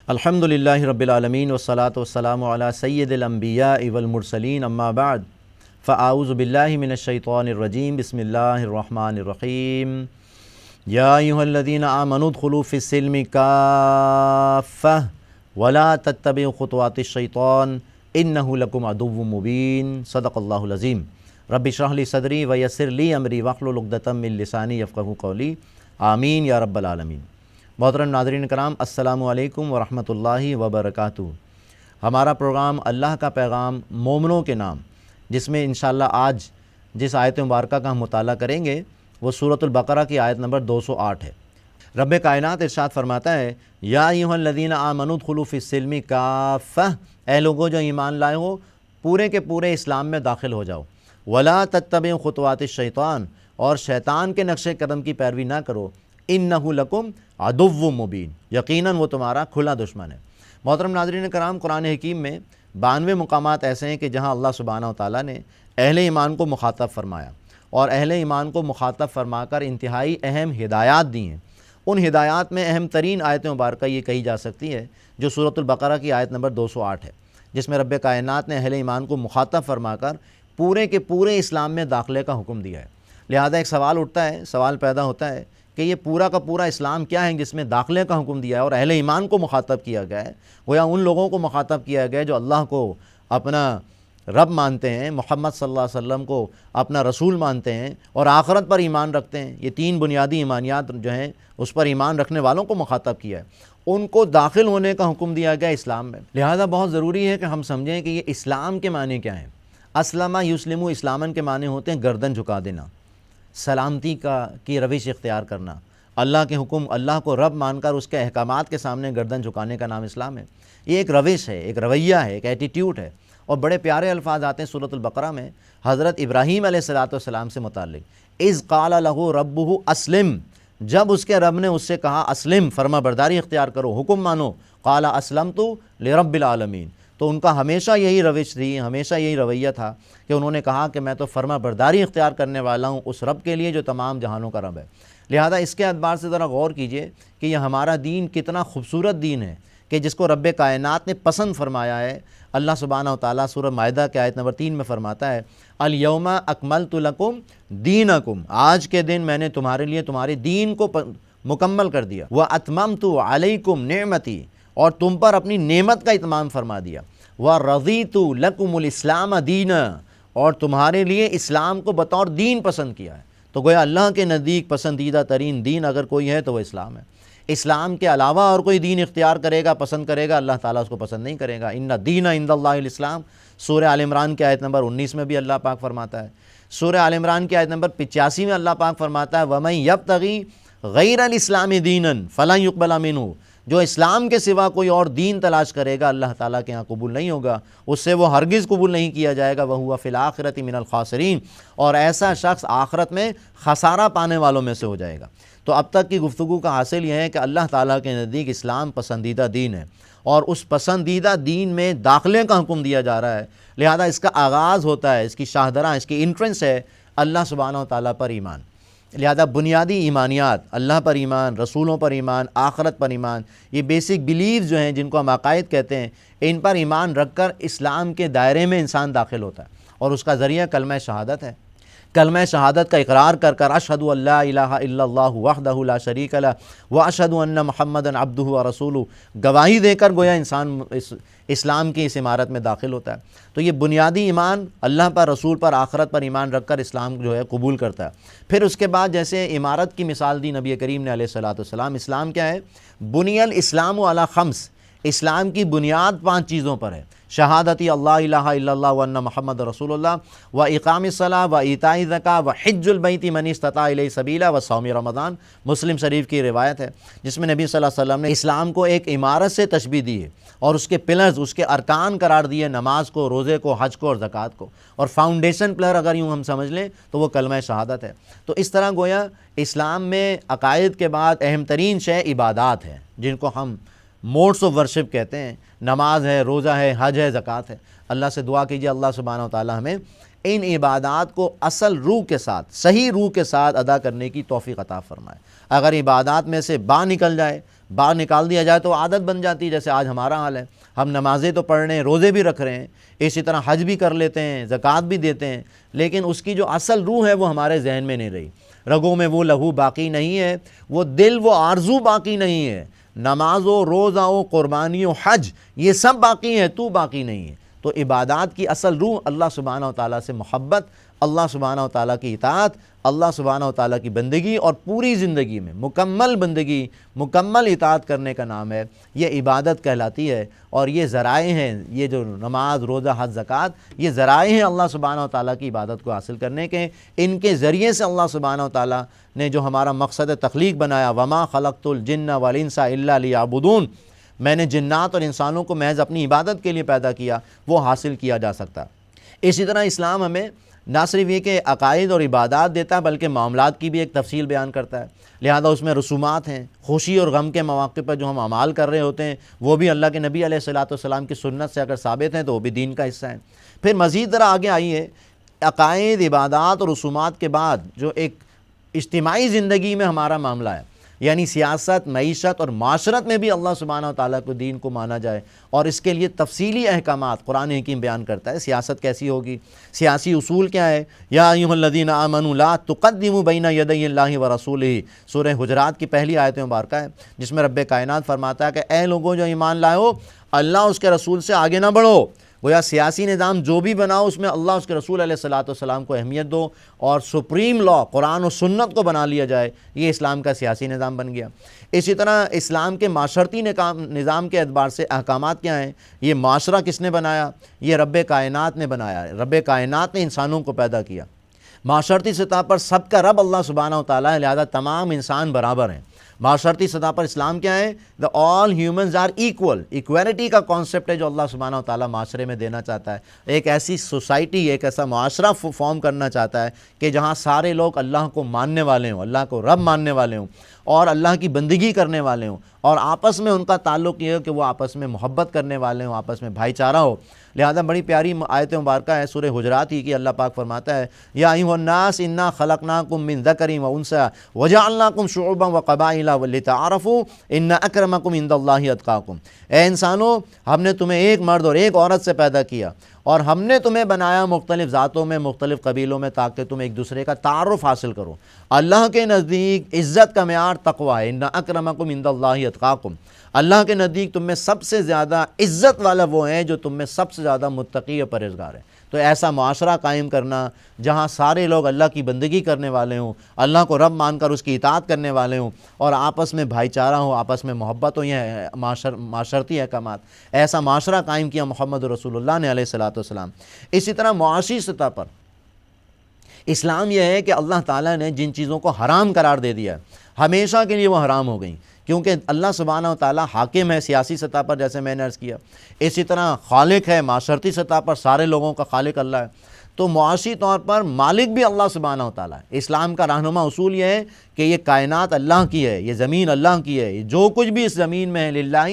الحمدللہ رب العالمین والصلاة والسلام علی سید الانبیاء والمرسلین اما بعد فاعوذ باللہ من الشیطان الرجیم بسم اللہ الرحمن الرحیم یا ایھا الذین آمنوا ادخلوا فی السلم کافۃ ولا تتبعوا خطوات الشیطان انہ لکم عدو مبین صدق اللہ العظیم رب اشرح لی صدری ویسر لی امری واحلل عقدۃ من لسانی یفقہوا قولی آمین یا رب العالمین۔ محترم ناظرین کرام، السلام علیکم ورحمۃ اللہ وبرکاتہ۔ ہمارا پروگرام اللہ کا پیغام مومنوں کے نام، جس میں انشاءاللہ آج جس آیت مبارکہ کا ہم مطالعہ کریں گے وہ سورۃ البقرہ کی آیت نمبر 208 ہے۔ رب کائنات ارشاد فرماتا ہے، یا ایھا الذین آمنوا ادخلوا فی السلم کافۃ، اے لوگو جو ایمان لائے ہو پورے کے پورے اسلام میں داخل ہو جاؤ، ولا تتبعوا خطوات الشیطان، اور شیطان کے نقش قدم کی پیروی نہ کرو، انہ لکم عدو مبین، یقیناً وہ تمہارا کھلا دشمن ہے۔ محترم ناظرین کرام، قرآن حکیم میں 92 مقامات ایسے ہیں کہ جہاں اللہ سبحانہ و تعالیٰ نے اہل ایمان کو مخاطب فرمایا اور اہل ایمان کو مخاطب فرما کر انتہائی اہم ہدایات دی ہیں۔ ان ہدایات میں اہم ترین آیت مبارکہ یہ کہی جا سکتی ہے جو سورۃ البقرہ کی آیت نمبر 208 ہے، جس میں رب کائنات نے اہل ایمان کو مخاطب فرما کر پورے کے پورے اسلام میں داخلے کا حکم دیا ہے۔ لہذا ایک سوال اٹھتا ہے، سوال پیدا ہوتا ہے کہ یہ پورا کا پورا اسلام کیا ہے جس میں داخلے کا حکم دیا ہے اور اہل ایمان کو مخاطب کیا گیا ہے؟ گویا ان لوگوں کو مخاطب کیا گیا ہے جو اللہ کو اپنا رب مانتے ہیں، محمد صلی اللہ علیہ وسلم کو اپنا رسول مانتے ہیں اور آخرت پر ایمان رکھتے ہیں۔ یہ تین بنیادی ایمانیات جو ہیں اس پر ایمان رکھنے والوں کو مخاطب کیا ہے، ان کو داخل ہونے کا حکم دیا گیا اسلام میں۔ لہذا بہت ضروری ہے کہ ہم سمجھیں کہ یہ اسلام کے معنی کیا ہیں۔ اسلم یسلم اسلامن کے معنی ہوتے ہیں گردن جھکا دینا، سلامتی کی روش اختیار کرنا، اللہ کے حکم، اللہ کو رب مان کر اس کے احکامات کے سامنے گردن جھکانے کا نام اسلام ہے۔ یہ ایک روش ہے، ایک رویہ ہے، ایک ایٹیٹیوڈ ہے، اور بڑے پیارے الفاظ آتے ہیں سورۃ البقرہ میں حضرت ابراہیم علیہ السلام سے متعلق۔ اذ قال لہ ربہ اسلم، جب اس کے رب نے اس سے کہا اسلم، فرما برداری اختیار کرو، حکم مانو، قال اسلمت لرب العالمین، تو ان کا ہمیشہ یہی روش تھی، ہمیشہ یہی رویہ تھا کہ انہوں نے کہا کہ میں تو فرما برداری اختیار کرنے والا ہوں اس رب کے لیے جو تمام جہانوں کا رب ہے۔ لہذا اس کے اعتبار سے ذرا غور کیجئے کہ یہ ہمارا دین کتنا خوبصورت دین ہے کہ جس کو رب کائنات نے پسند فرمایا ہے۔ اللہ سبحانہ و تعالیٰ سورہ مائدہ کے آیت نمبر 3 میں فرماتا ہے، الیوم اکملت لکم دینکم، آج کے دن میں نے تمہارے لیے تمہارے دین کو مکمل کر دیا، واتممت علیکم نعمتی، اور تم پر اپنی نعمت کا اتمام فرما دیا، ورضیت لکم الاسلام دینا، اور تمہارے لیے اسلام کو بطور دین پسند کیا ہے۔ تو گویا اللہ کے نزدیک پسندیدہ ترین دین اگر کوئی ہے تو وہ اسلام ہے۔ اسلام کے علاوہ اور کوئی دین اختیار کرے گا، پسند کرے گا، اللہ تعالیٰ اس کو پسند نہیں کرے گا۔ ان الدین عند اللہ الاسلام، سورہ آل عمران کی آیت نمبر 19 میں بھی اللہ پاک فرماتا ہے۔ سورہ آل عمران کی آیت نمبر 85 میں اللہ پاک فرماتا ہے، وَمَن يَبْتَغِي غَيْرَ الْإِسْلَامِ دِينًا فَلَن يُقْبَلَ مِنْهُ، جو اسلام کے سوا کوئی اور دین تلاش کرے گا اللہ تعالیٰ کے ہاں قبول نہیں ہوگا، اس سے وہ ہرگز قبول نہیں کیا جائے گا، وَهُوَ فِي الْآخِرَةِ مِنَ الْخَاسِرِينَ، اور ایسا شخص آخرت میں خسارہ پانے والوں میں سے ہو جائے گا۔ تو اب تک کی گفتگو کا حاصل یہ ہے کہ اللہ تعالیٰ کے نزدیک اسلام پسندیدہ دین ہے اور اس پسندیدہ دین میں داخلے کا حکم دیا جا رہا ہے۔ لہذا اس کا آغاز ہوتا ہے، اس کی شاہدرہ، اس کی انٹرنس ہے اللہ سبحانہ و تعالیٰ پر ایمان۔ لہذا بنیادی ایمانیات، اللہ پر ایمان، رسولوں پر ایمان، آخرت پر ایمان، یہ بیسک بیلیوز جو ہیں جن کو ہم عقائد کہتے ہیں، ان پر ایمان رکھ کر اسلام کے دائرے میں انسان داخل ہوتا ہے، اور اس کا ذریعہ کلمہ شہادت ہے۔ کلمہ شہادت کا اقرار کر کر اشہد ان لا الہ الا اللہ وحدہ لا شریک لہ واشہد ان محمدًا عبدہ ورسولہ، گواہی دے کر گویا انسان اسلام کی اس عمارت میں داخل ہوتا ہے۔ تو یہ بنیادی ایمان اللہ پر، رسول پر، آخرت پر ایمان رکھ کر اسلام جو ہے قبول کرتا ہے۔ پھر اس کے بعد جیسے عمارت کی مثال دی نبی کریم نے علیہ الصلوۃ والسلام، اسلام کیا ہے؟ بنی الاسلام علی خمس، اسلام کی بنیاد 5 چیزوں پر ہے، شہادتی اللہ الہ الا اللہ وان محمد رسول اللہ، و اقام الصلاۃ و ایتاء الزکوٰۃ و حج البیت من استطاع الیہ سبیلا و صوم رمضان، مسلم شریف کی روایت ہے جس میں نبی صلی اللہ علیہ وسلم نے اسلام کو ایک عمارت سے تشبیہ دی ہے اور اس کے پلرز، اس کے ارکان قرار دیے، نماز کو، روزے کو، حج کو اور زکوٰۃ کو، اور فاؤنڈیشن پلر اگر یوں ہم سمجھ لیں تو وہ کلمہ شہادت ہے۔ تو اس طرح گویا اسلام میں عقائد کے بعد اہم ترین شے عبادات ہے، جن کو ہم موڈس آف ورشپ کہتے ہیں۔ نماز ہے، روزہ ہے، حج ہے، زکوٰۃ ہے۔ اللہ سے دعا کیجیے اللہ سبحانہ و تعالی ہمیں ان عبادات کو اصل روح کے ساتھ، صحیح روح کے ساتھ ادا کرنے کی توفیق عطا فرمائے۔ اگر عبادات میں سے باہر نکال دیا جائے تو عادت بن جاتی ہے، جیسے آج ہمارا حال ہے۔ ہم نمازیں تو پڑھ رہے ہیں، روزے بھی رکھ رہے ہیں، اسی طرح حج بھی کر لیتے ہیں، زکوٰۃ بھی دیتے ہیں، لیکن اس کی جو اصل روح ہے وہ ہمارے ذہن میں نہیں رہی، رگوں میں وہ لہو باقی نہیں ہے، وہ دل وہ آرزو باقی نہیں ہے، نماز و روزہ و قربانی و حج یہ سب باقی ہے، تو باقی نہیں ہے۔ تو عبادات کی اصل روح اللہ سبحانہ و تعالیٰ سے محبت، اللہ سبحانہ و تعالیٰ کی اطاعت، اللہ سبحانہ و تعالیٰ کی بندگی، اور پوری زندگی میں مکمل بندگی، مکمل اطاعت کرنے کا نام ہے، یہ عبادت کہلاتی ہے۔ اور یہ ذرائع ہیں، یہ جو نماز، روزہ، حج، زکوٰۃ، یہ ذرائع ہیں اللہ سبحانہ و تعالیٰ کی عبادت کو حاصل کرنے کے۔ ان کے ذریعے سے اللہ سبحانہ و تعالیٰ نے جو ہمارا مقصد تخلیق بنایا، وما خلقت الجن والانس الا لیعبدون، میں نے جنات اور انسانوں کو محض اپنی عبادت کے لیے پیدا کیا، وہ حاصل کیا جا سکتا۔ اسی طرح اسلام ہمیں نہ صرف یہ کہ عقائد اور عبادات دیتا ہے بلکہ معاملات کی بھی ایک تفصیل بیان کرتا ہے، لہذا اس میں رسومات ہیں، خوشی اور غم کے مواقع پر جو ہم اعمال کر رہے ہوتے ہیں وہ بھی اللہ کے نبی علیہ السلام کی سنت سے اگر ثابت ہیں تو وہ بھی دین کا حصہ ہیں۔ پھر مزید ذرا آگے آئیے، عقائد، عبادات اور رسومات کے بعد جو ایک اجتماعی زندگی میں ہمارا معاملہ ہے، یعنی سیاست، معیشت اور معاشرت میں بھی اللہ سبحانہ و تعالیٰ کو دین کو مانا جائے، اور اس کے لیے تفصیلی احکامات قرآن حکیم بیان کرتا ہے۔ سیاست کیسی ہوگی، سیاسی اصول کیا ہے؟ یا ایھا الذین آمنوا لا تقدموا بین یدی اللہ ورسولہ، سورہ حجرات کی پہلی آیت مبارکہ ہے، جس میں رب کائنات فرماتا ہے کہ اے لوگوں جو ایمان لائے ہو، اللہ اس کے رسول سے آگے نہ بڑھو۔ گویا سیاسی نظام جو بھی بناؤ اس میں اللہ اس کے رسول علیہ السلام کو اہمیت دو، اور سپریم لا قرآن و سنت کو بنا لیا جائے، یہ اسلام کا سیاسی نظام بن گیا۔ اسی طرح اسلام کے معاشرتی نظام کے اعتبار سے احکامات کیا ہیں؟ یہ معاشرہ کس نے بنایا؟ یہ رب کائنات نے بنایا ہے، رب کائنات نے انسانوں کو پیدا کیا۔ معاشرتی سطح پر سب کا رب اللہ سبحانہ و تعالیٰ ہے، لہذا تمام انسان برابر ہیں۔ معاشرتی سطح پر اسلام کیا ہے؟ دا آل ہیومنز آر ایکول، ایکویلٹی کا کانسیپٹ ہے جو اللہ سبحانہ و تعالیٰ معاشرے میں دینا چاہتا ہے۔ ایک ایسی سوسائٹی، ایک ایسا معاشرہ فارم کرنا چاہتا ہے کہ جہاں سارے لوگ اللہ کو ماننے والے ہوں، اللہ کو رب ماننے والے ہوں، اور اللہ کی بندگی کرنے والے ہوں، اور آپس میں ان کا تعلق یہ ہو کہ وہ آپس میں محبت کرنے والے ہوں، آپس میں بھائی چارہ ہو۔ لہذا بڑی پیاری آیت مبارکہ ہے سورہ حجرات ہی کی، اللہ پاک فرماتا ہے یا ایھا الناس انا خلقناکم من ذکر و انثی وجعلناکم شعوبا وقبائل لتعارفوا ان اکرمکم عند اللہ اتقاکم، اے انسانوں ہم نے تمہیں ایک مرد اور ایک عورت سے پیدا کیا، اور ہم نے تمہیں بنایا مختلف ذاتوں میں، مختلف قبیلوں میں، تاکہ تم ایک دوسرے کا تعارف حاصل کرو۔ اللہ کے نزدیک عزت کا معیار تقویٰ ہے، ان اکرمکم عند اللہ اتقاکم، اللہ کے نزدیک تم میں سب سے زیادہ عزت والا وہ ہے جو تم میں سب سے زیادہ متقی اور پرہیزگار ہے۔ تو ایسا معاشرہ قائم کرنا جہاں سارے لوگ اللہ کی بندگی کرنے والے ہوں، اللہ کو رب مان کر اس کی اطاعت کرنے والے ہوں، اور آپس میں بھائی چارہ ہو، آپس میں محبت ہو، یہ معاشرتی احکامات، ایسا معاشرہ قائم کیا محمد رسول اللہ نے علیہ السلام۔ اسی طرح معاشی سطح پر اسلام یہ ہے کہ اللہ تعالیٰ نے جن چیزوں کو حرام قرار دے دیا ہے ہمیشہ کے لیے وہ حرام ہو گئیں، کیونکہ اللہ سبحانہ و تعالیٰ حاکم ہے سیاسی سطح پر، جیسے میں نے عرض کیا، اسی طرح خالق ہے معاشرتی سطح پر، سارے لوگوں کا خالق اللہ ہے، تو معاشی طور پر مالک بھی اللہ سبحانہ و تعالیٰ ہے۔ اسلام کا رہنما اصول یہ ہے کہ یہ کائنات اللہ کی ہے، یہ زمین اللہ کی ہے، جو کچھ بھی اس زمین میں ہے للہ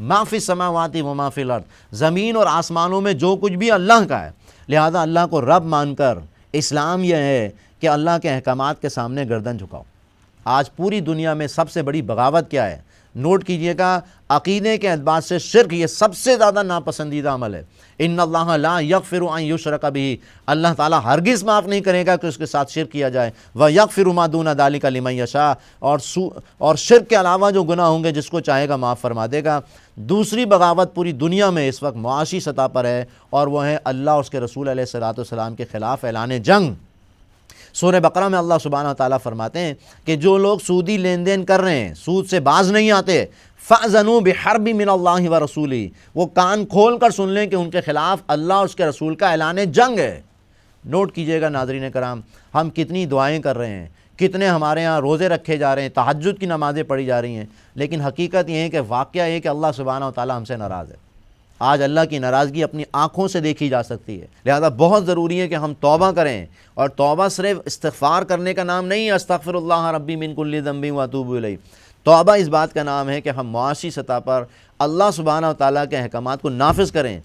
ما فی السماوات و ما فی الارض، زمین اور آسمانوں میں جو کچھ بھی اللہ کا ہے، لہذا اللہ کو رب مان کر اسلام یہ ہے کہ اللہ کے احکامات کے سامنے گردن جھکاؤ۔ آج پوری دنیا میں سب سے بڑی بغاوت کیا ہے؟ نوٹ کیجئے گا، عقیدے کے اعتبار سے شرک یہ سب سے زیادہ ناپسندیدہ عمل ہے۔ ان اللہ لا یغفر ان یشرک بہ، اللہ تعالیٰ ہرگز معاف نہیں کرے گا کہ اس کے ساتھ شرک کیا جائے، ویغفر ما دون ذلک لمن یشاء، اور شرک کے علاوہ جو گناہ ہوں گے جس کو چاہے گا معاف فرما دے گا۔ دوسری بغاوت پوری دنیا میں اس وقت معاشی سطح پر ہے، اور وہ ہے اللہ اور اس کے رسول علیہ السلام کے خلاف اعلان جنگ۔ سورہ بقرہ میں اللہ سبحانہ و تعالیٰ فرماتے ہیں کہ جو لوگ سودی لین دین کر رہے ہیں، سود سے باز نہیں آتے، فَأْذَنُوا بِحَرْبٍ مِّنَ اللَّهِ وَرَسُولِهِ، وہ کان کھول کر سن لیں کہ ان کے خلاف اللہ اور اس کے رسول کا اعلان جنگ ہے۔ نوٹ کیجئے گا ناظرین کرام، ہم کتنی دعائیں کر رہے ہیں، کتنے ہمارے ہاں روزے رکھے جا رہے ہیں، تہجد کی نمازیں پڑھی جا رہی ہیں، لیکن حقیقت یہ ہے کہ واقعہ یہ ہے کہ اللہ سبحانہ و تعالیٰ ہم سے ناراض ہے۔ آج اللہ کی ناراضگی اپنی آنکھوں سے دیکھی جا سکتی ہے، لہذا بہت ضروری ہے کہ ہم توبہ کریں، اور توبہ صرف استغفار کرنے کا نام نہیں ہے، استغفر اللہ ربی من کل ذنب واتوب الیہ۔ توبہ اس بات کا نام ہے کہ ہم معاشی سطح پر اللہ سبحانہ و تعالیٰ کے احکامات کو نافذ کریں،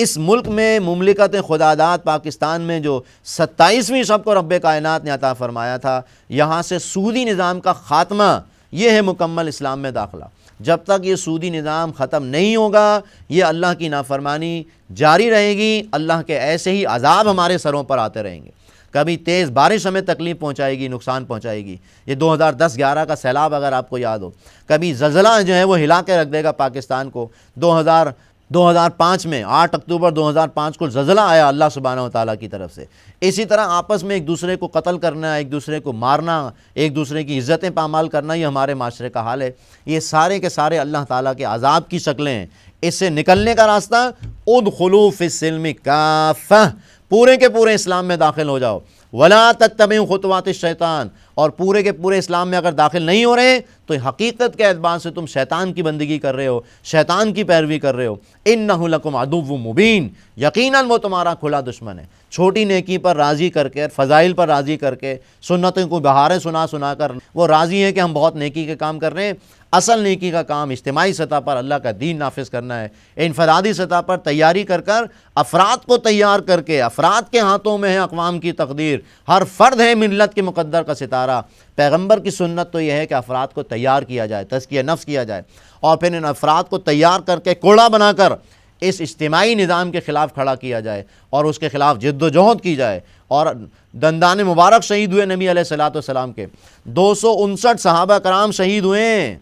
اس ملک میں مملکت خداداد پاکستان میں جو 27ویں شب کو رب کائنات نے عطا فرمایا تھا، یہاں سے سودی نظام کا خاتمہ، یہ ہے مکمل اسلام میں داخلہ۔ جب تک یہ سودی نظام ختم نہیں ہوگا، یہ اللہ کی نافرمانی جاری رہے گی، اللہ کے ایسے ہی عذاب ہمارے سروں پر آتے رہیں گے۔ کبھی تیز بارش ہمیں تکلیف پہنچائے گی، نقصان پہنچائے گی، یہ 2010-11 کا سیلاب اگر آپ کو یاد ہو، کبھی زلزلہ جو ہے وہ ہلا کے رکھ دے گا پاکستان کو۔ 2005 میں 8 اکتوبر 2005 کو زلزلہ آیا اللہ سبحانہ و تعالیٰ کی طرف سے۔ اسی طرح آپس میں ایک دوسرے کو قتل کرنا، ایک دوسرے کو مارنا، ایک دوسرے کی عزتیں پامال کرنا، یہ ہمارے معاشرے کا حال ہے۔ یہ سارے کے سارے اللہ تعالیٰ کے عذاب کی شکلیں ہیں۔ اس سے نکلنے کا راستہ ادخلوا فی السلم کافہ، پورے کے پورے اسلام میں داخل ہو جاؤ۔ ولا تتبعوا خطوات الشیطان، اور پورے کے پورے اسلام میں اگر داخل نہیں ہو رہے تو حقیقت کے اعتبار سے تم شیطان کی بندگی کر رہے ہو، شیطان کی پیروی کر رہے ہو۔ انہ لکم عدو مبین، یقیناً وہ تمہارا کھلا دشمن ہے۔ چھوٹی نیکی پر راضی کر کے، فضائل پر راضی کر کے، سنتوں کو بہاریں سنا کر وہ راضی ہے کہ ہم بہت نیکی کے کام کر رہے ہیں۔ اصل نیکی کا کام اجتماعی سطح پر اللہ کا دین نافذ کرنا ہے، انفرادی سطح پر تیاری کر افراد کو تیار کر کے، افراد کے ہاتھوں میں ہے اقوام کی تقدیر، ہر فرد ہے ملت کے مقدر کا ستارہ۔ پیغمبر کی سنت تو یہ ہے کہ افراد کو تیار کیا جائے، تزکیہ نفس کیا جائے، اور پھر ان افراد کو تیار کر کے کوڑا بنا کر اس اجتماعی نظام کے خلاف کھڑا کیا جائے اور اس کے خلاف جد و جہد کی جائے۔ اور دندان مبارک شہید ہوئے نبی علیہ السلام کے، 259 صحابہ کرام شہید ہوئے ہیں،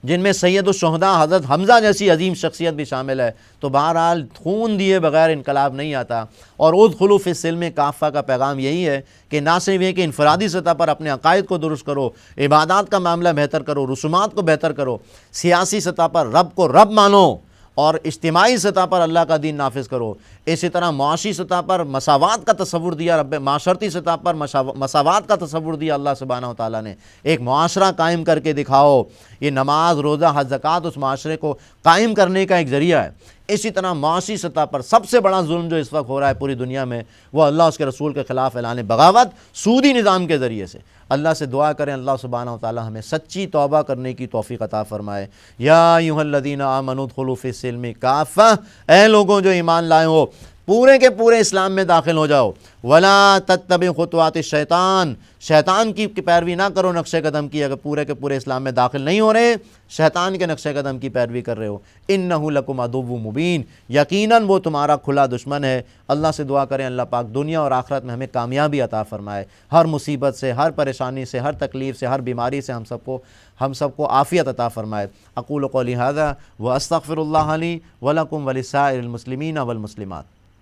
جن میں سید الشہداء حضرت حمزہ جیسی عظیم شخصیت بھی شامل ہے۔ تو بہرحال خون دیے بغیر انقلاب نہیں آتا۔ اور ادخلوا فی السلم کافہ کا پیغام یہی ہے کہ نہ صرف یہ کہ انفرادی سطح پر اپنے عقائد کو درست کرو، عبادات کا معاملہ بہتر کرو، رسومات کو بہتر کرو، سیاسی سطح پر رب کو رب مانو، اور اجتماعی سطح پر اللہ کا دین نافذ کرو۔ اسی طرح معاشی سطح پر مساوات کا تصور دیا رب، معاشرتی سطح پر مساوات کا تصور دیا اللہ سبحانہ و تعالیٰ نے۔ ایک معاشرہ قائم کر کے دکھاؤ، یہ نماز، روزہ، حج، زکوٰۃ اس معاشرے کو قائم کرنے کا ایک ذریعہ ہے۔ اسی طرح معاشی سطح پر سب سے بڑا ظلم جو اس وقت ہو رہا ہے پوری دنیا میں، وہ اللہ اس کے رسول کے خلاف اعلان بغاوت سودی نظام کے ذریعے سے۔ اللہ سے دعا کریں اللہ سبحانہ و تعالی ہمیں سچی توبہ کرنے کی توفیق عطا فرمائے۔ یا ایھا الذین آمنوا ادخلوا فی السلم کافہ، اے لوگوں جو ایمان لائے ہو، پورے کے پورے اسلام میں داخل ہو جاؤ۔ ولا تتبعوا خطوات الشیطان، شیطان کی پیروی نہ کرو نقش قدم کی۔ اگر پورے کے پورے اسلام میں داخل نہیں ہو رہے، شیطان کے نقش قدم کی پیروی کر رہے ہو، انہ لکم عدو مبین، یقیناً وہ تمہارا کھلا دشمن ہے۔ اللہ سے دعا کریں اللہ پاک دنیا اور آخرت میں ہمیں کامیابی عطا فرمائے، ہر مصیبت سے، ہر پریشانی سے، ہر تکلیف سے، ہر بیماری سے ہم سب کو عافیت عطا فرمائے۔ اقول قولی ھذا واستغفر اللہ لی ولکم ولسائر المسلمین والمسلمات۔